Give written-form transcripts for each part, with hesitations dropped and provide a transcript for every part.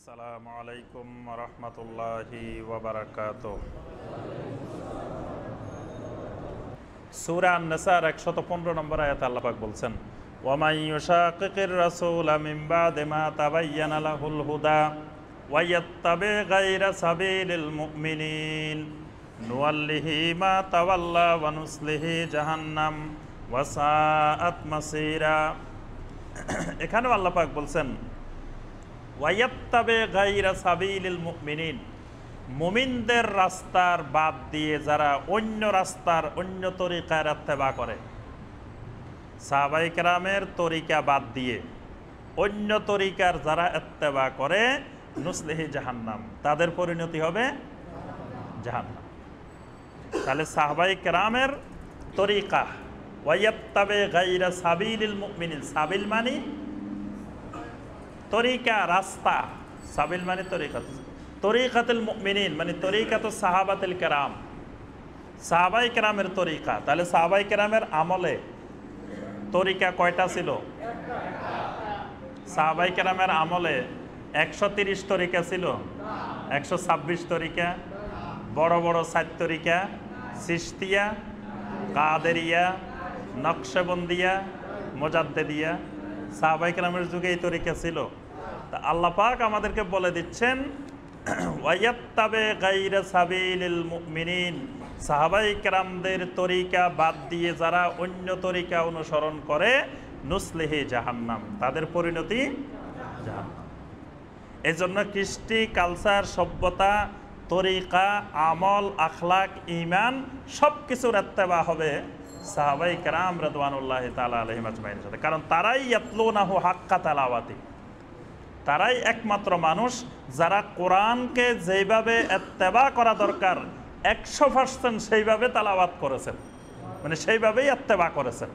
আসসালামু আলাইকুম ওয়া রাহমাতুল্লাহি ওয়া বারাকাতুহু। সূরা আন-নিসার 115 নম্বর আয়াতে আল্লাহ পাক বলছেন, ওয়া মান ইউশাকিকির রাসূলা মিন বাদি মা তাবায়্যানা লাহুল হুদা ওয়া ইয়াত্তাবি গায়রা সাবিলিল মুমিনিন নুওয়াল্লিহি মা তাওয়াল্লা ওয়া নুসলিহি জাহান্নাম ওয়া সাআত মাসীরা। এখানেও আল্লাহ পাক বলছেন ওয়াইয়াত্তাবে গায়রা সাবিলিল মুমিনিন, মুমিনদের রাস্তার বাদ দিয়ে যারা অন্য রাস্তার অন্য তরিকার ইত্তেবা করে, সাহাবায়ে কেরামের তরিকা বাদ দিয়ে অন্য তরিকার যারা ইত্তেবা করে, নুসলিহি জাহান্নাম, তাদের পরিণতি হবে জাহান্নাম। তাহলে সাহাবায়ে কেরামের তরিকা, ওয়াইয়াত্তাবে গায়রা সাবিলিল মুমিনিন, সাবিল মানে তরিকা, রাস্তা, সাবিল মানে তরিকা, তরিকাতুল মুমিনিন মানে তরিকাতুস সাহাবাতুল কেরাম, সাহাবায়ে কেরামের তরিকা। তাহলে সাহাবায়ে কেরামের আমলে তরিকা কয়টা ছিল? সাহাবায়ে কেরামের আমলে 130 তরিকা ছিল, 126 তরিকা, বড় বড় 4 তরিকা, চিশতিয়া, কাদেরিয়া, নকশবন্দিয়া, মুজাদ্দিদিয়া। সাহাবায়ে কেরামের যুগে এই তরিকা ছিল। তা আল্লাহ পাক আমাদেরকে বলে দিচ্ছেন ওয়াইয়াত্তাবে গায়রা সাবিলিল মুমিনিন, সাহাবায়ে কেরামদের তরিকা বাদ দিয়ে যারা অন্য তরিকা অনুসরণ করে, নুসলিহি জাহান্নাম, তাদের পরিণতি জাহান্নাম। এজন্য কৃষ্টি, কালচার, সভ্যতা, তরিকা, আমল, আখলাক, ঈমান সব কিছুর ইত্তেবা হবে সাহাবায়ে কেরাম রাদওয়ানুল্লাহি তাআলা আলাইহিম আজমাইনের সাথে। কারণ তারাই ইয়াতলুনাহু হাক্কা তালাওয়াতি, তারাই একমাত্র মানুষ যারা কোরআনকে যেভাবে ইত্তেবা করা দরকার 100% সেইভাবে তালাওয়াত করেছেন, মানে সেইভাবেই ইত্তেবা করেছেন।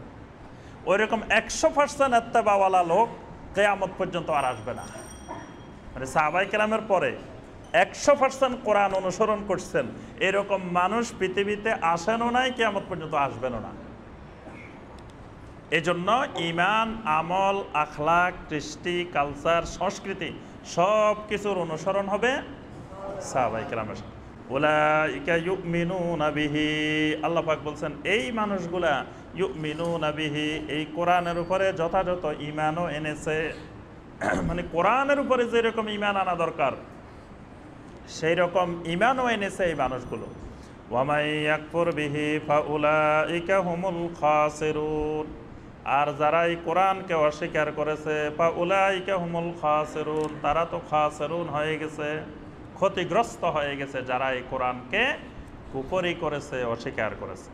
ওই রকম 100% ইত্তেবাওয়ালা লোক কিয়ামত পর্যন্ত আর আসবে না। মানে সাহাবায়ে কেরামের পরে 100% কোরআন অনুসরণ করছেন এরকম মানুষ পৃথিবীতে আসেনও নাই, কিয়ামত পর্যন্ত আসবেনও না। এজন্য ঈমান, আমল, আখলাক, কৃষ্টি, কালচার, সংস্কৃতি সব কিছুর অনুসরণ হবে সাহাবায়ে কেরামের। উলাইকা ইউমিনুনা বিহি, আল্লাহ পাক বলছেন এই মানুষগুলা ইউমিনুনা বিহি, এই কোরআনের উপরে যথাযথ ঈমানও এনেছে। মানে কোরআনের উপরে যেরকম ঈমান আনা দরকার সেই রকম ঈমানও এনেছে এই মানুষগুলো। ওয়া মান ইয়াকফুর বিহি ফাউলাইকা হুমুল খাসিরুন, আর যারা এই কোরআনকে অস্বীকার করেছে, ফাউলাইকা হুমুল খাসিরুন, তারা তো খাসিরুন হয়ে গেছে, ক্ষতিগ্রস্ত হয়ে গেছে, যারা এই কোরআনকে কুফরি করেছে, অস্বীকার করেছে।